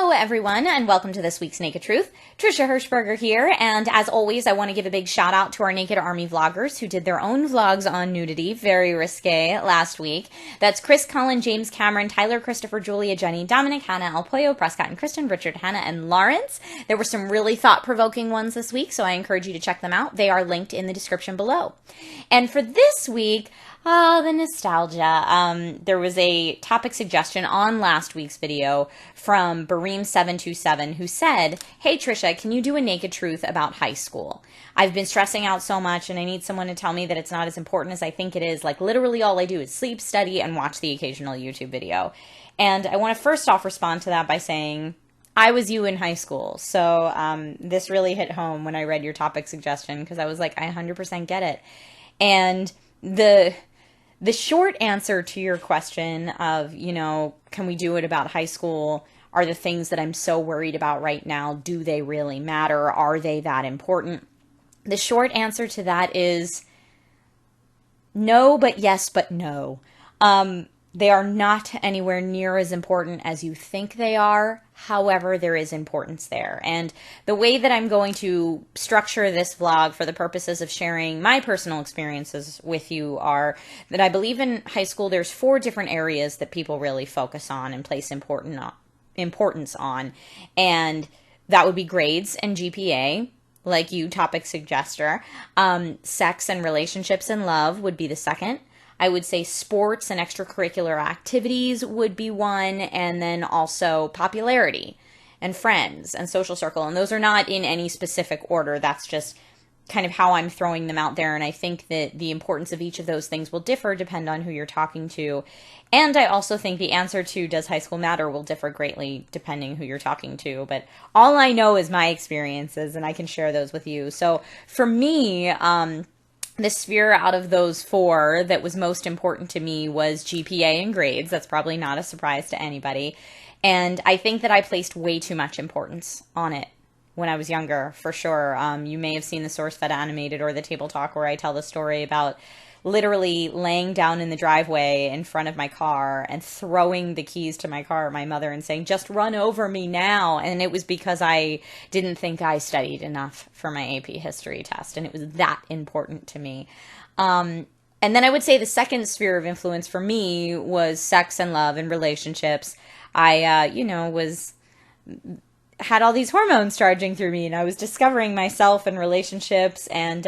Hello everyone, and welcome to this week's Naked Truth. Trisha Hershberger here, and as always I want to give a big shout out to our Naked Army vloggers who did their own vlogs on nudity, very risque, last week. That's Chris, Colin, James, Cameron, Tyler, Christopher, Julia, Jenny, Dominic, Hannah, El Pollo, Prescott and Kristen, Richard, Hannah, and Lawrence. There were some really thought-provoking ones this week, so I encourage you to check them out. They are linked in the description below. And for this week, the nostalgia. There was a topic suggestion on last week's video from Bareem727 who said, "Hey Trisha, can you do a naked truth about high school? I've been stressing out so much and I need someone to tell me that it's not as important as I think it is. Like literally all I do is sleep, study, and watch the occasional YouTube video." And I want to first off respond to that by saying, I was you in high school. So this really hit home when I read your topic suggestion because I was like, I 100% get it. And the short answer to your question of, can we do it about high school? Are the things that I'm so worried about right now, do they really matter? Are they that important? The short answer to that is no, but yes, but no. They are not anywhere near as important as you think they are. However, there is importance there. And the way that I'm going to structure this vlog for the purposes of sharing my personal experiences with you are that I believe in high school there's 4 different areas that people really focus on and place importance on. And that would be grades and GPA, like you, topic suggester. Sex and relationships and love would be the second. I would say sports and extracurricular activities would be one, and then also popularity and friends and social circle. And those are not in any specific order. That's just kind of how I'm throwing them out there. And I think that the importance of each of those things will differ depend on who you're talking to. And I also think the answer to does high school matter will differ greatly depending who you're talking to. But all I know is my experiences, and I can share those with you. So for me, the sphere out of those 4 that was most important to me was GPA and grades. That's probably not a surprise to anybody. And I think that I placed way too much importance on it when I was younger, for sure. You may have seen the SourceFed animated or the Table Talk where I tell the story about literally laying down in the driveway in front of my car and throwing the keys to my car at my mother and saying, "Just run over me now." And it was because I didn't think I studied enough for my AP history test. And it was that important to me. And then I would say the second sphere of influence for me was sex and love and relationships. I, had all these hormones charging through me and I was discovering myself in relationships and,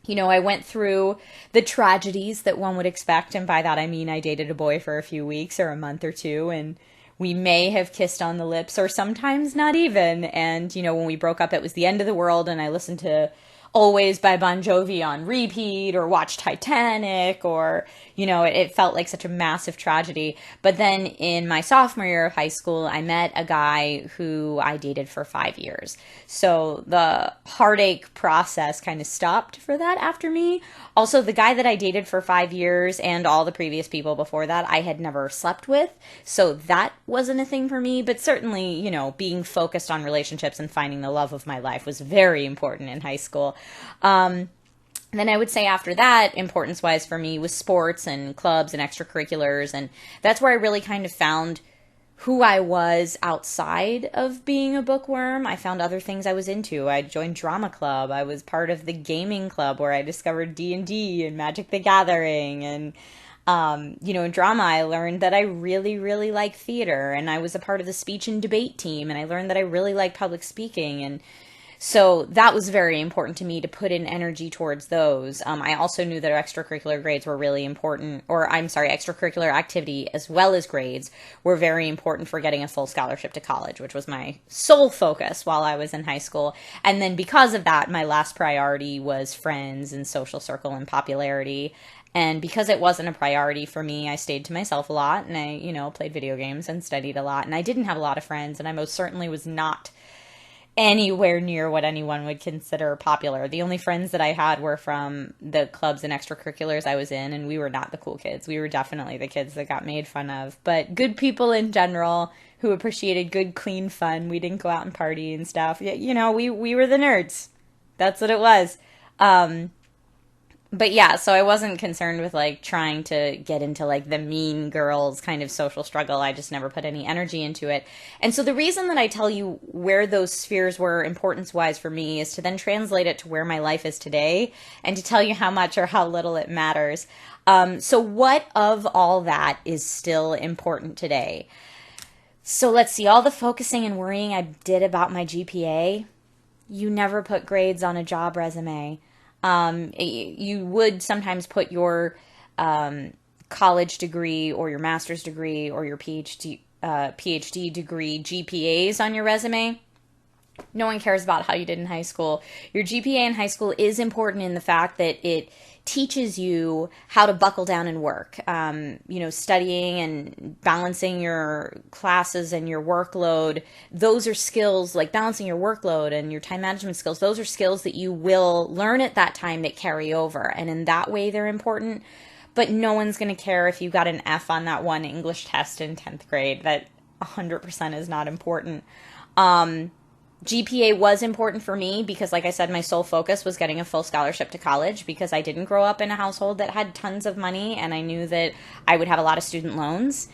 I went through the tragedies that one would expect, and by that I mean I dated a boy for a few weeks or a month or 2, and we may have kissed on the lips or sometimes not even, and, when we broke up it was the end of the world, and I listened to Always by Bon Jovi on repeat, or watched Titanic, or, it felt like such a massive tragedy. But then in my sophomore year of high school, I met a guy who I dated for 5 years. So the heartache process kind of stopped for that after me. Also, the guy that I dated for 5 years and all the previous people before that, I had never slept with. So that wasn't a thing for me. But certainly, being focused on relationships and finding the love of my life was very important in high school. Then I would say after that, importance-wise for me, was sports and clubs and extracurriculars. And that's where I really kind of found who I was outside of being a bookworm. I found other things I was into. I joined drama club. I was part of the gaming club where I discovered D&D and Magic the Gathering. And, in drama, I learned that I really, really like theater. And I was a part of the speech and debate team. And I learned that I really like public speaking. And so that was very important to me to put in energy towards those. I also knew that extracurricular grades were really important, extracurricular activity as well as grades were very important for getting a full scholarship to college, which was my sole focus while I was in high school. And then because of that, my last priority was friends and social circle and popularity. And because it wasn't a priority for me, I stayed to myself a lot and I, played video games and studied a lot. And I didn't have a lot of friends, and I most certainly was not anywhere near what anyone would consider popular. The only friends that I had were from the clubs and extracurriculars I was in, and we were not the cool kids. We were definitely the kids that got made fun of. But good people in general who appreciated good, clean fun. We didn't go out and party and stuff. We were the nerds. That's what it was. But yeah, so I wasn't concerned with like trying to get into like the mean girls kind of social struggle. I just never put any energy into it. And so the reason that I tell you where those spheres were importance wise for me is to then translate it to where my life is today and to tell you how much or how little it matters. So what of all that is still important today? So let's see, all the focusing and worrying I did about my GPA, you never put grades on a job resume. You would sometimes put your college degree or your master's degree or your PhD degree GPAs on your resume. No one cares about how you did in high school. Your GPA in high school is important in the fact that it teaches you how to buckle down and work. Studying and balancing your classes and your workload, those are skills like balancing your workload and your time management skills. Those are skills that you will learn at that time that carry over. And in that way, they're important. But no one's going to care if you got an F on that one English test in 10th grade. That 100% is not important. GPA was important for me because, like I said, my sole focus was getting a full scholarship to college because I didn't grow up in a household that had tons of money, and I knew that I would have a lot of student loans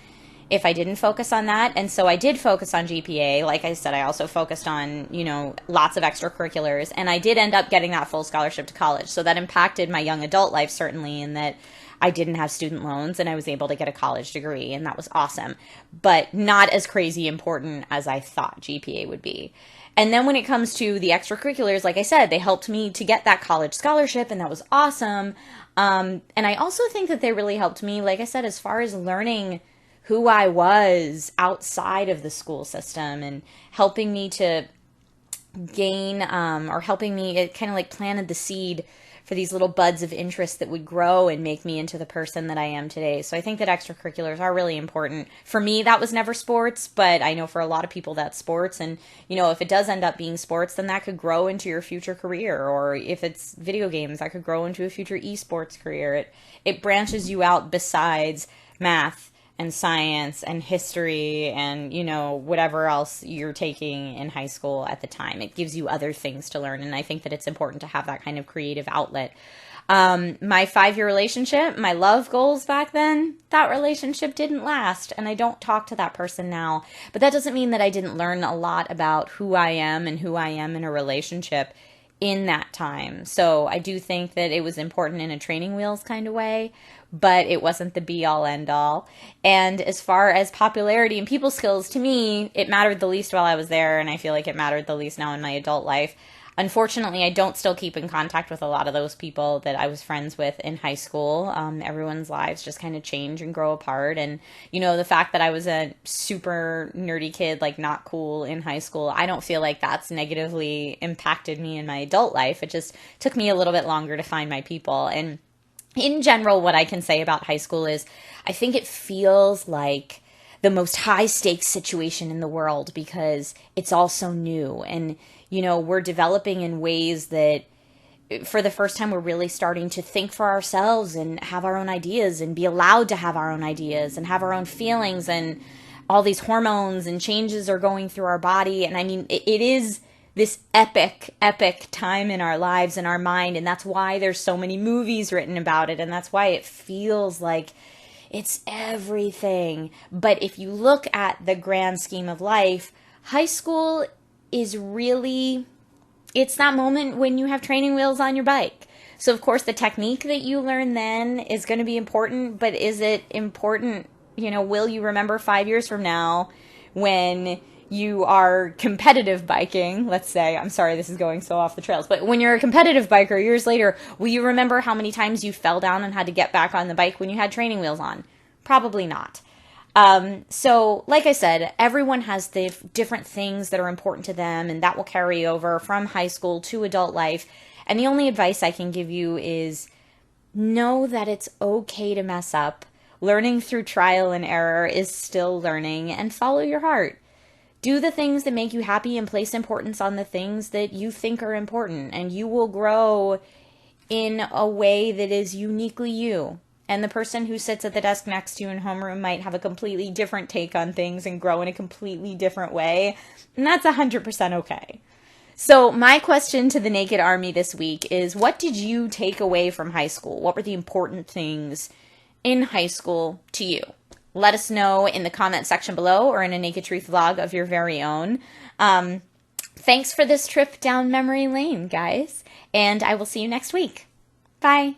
if I didn't focus on that. And so I did focus on GPA. Like I said, I also focused on, lots of extracurriculars, and I did end up getting that full scholarship to college. So that impacted my young adult life, certainly, in that I didn't have student loans and I was able to get a college degree, and that was awesome, but not as crazy important as I thought GPA would be. And then when it comes to the extracurriculars, like I said, they helped me to get that college scholarship, and that was awesome. And I also think that they really helped me, like I said, as far as learning who I was outside of the school system and helping me to gain, or helping me, it kind of like planted the seed for these little buds of interest that would grow and make me into the person that I am today. So I think that extracurriculars are really important. For me, that was never sports, but I know for a lot of people that's sports. And, if it does end up being sports, then that could grow into your future career. Or if it's video games, that could grow into a future esports career. It branches you out besides math and science and history and, whatever else you're taking in high school at the time. It gives you other things to learn. And I think that it's important to have that kind of creative outlet. My 5-year relationship, my love goals back then, that relationship didn't last. And I don't talk to that person now. But that doesn't mean that I didn't learn a lot about who I am and who I am in a relationship in that time. So I do think that it was important in a training wheels kind of way, but it wasn't the be all end all. And as far as popularity and people skills, to me, it mattered the least while I was there, and I feel like it mattered the least now in my adult life. Unfortunately, I don't still keep in contact with a lot of those people that I was friends with in high school. Everyone's lives just kind of change and grow apart. And, the fact that I was a super nerdy kid, like not cool in high school, I don't feel like that's negatively impacted me in my adult life. It just took me a little bit longer to find my people. And in general, what I can say about high school is I think it feels like the most high stakes situation in the world because it's all so new. And, we're developing in ways that for the first time we're really starting to think for ourselves and have our own ideas and be allowed to have our own ideas and have our own feelings, and all these hormones and changes are going through our body. And I mean, it is this epic time in our lives and our mind. And that's why there's so many movies written about it. And that's why it feels like it's everything. But if you look at the grand scheme of life, high school is really, it's that moment when you have training wheels on your bike. So of course the technique that you learn then is going to be important, but is it important, will you remember 5 years from now when you are competitive biking, let's say, I'm sorry, this is going so off the trails, but when you're a competitive biker years later, will you remember how many times you fell down and had to get back on the bike when you had training wheels on? Probably not. So like I said, everyone has the different things that are important to them, and that will carry over from high school to adult life. And the only advice I can give you is know that it's okay to mess up. Learning through trial and error is still learning, and follow your heart. Do the things that make you happy and place importance on the things that you think are important, and you will grow in a way that is uniquely you. And the person who sits at the desk next to you in homeroom might have a completely different take on things and grow in a completely different way. And that's 100% okay. So my question to the Naked Army this week is, what did you take away from high school? What were the important things in high school to you? Let us know in the comment section below or in a Naked Truth vlog of your very own. Thanks for this trip down memory lane, guys. And I will see you next week. Bye.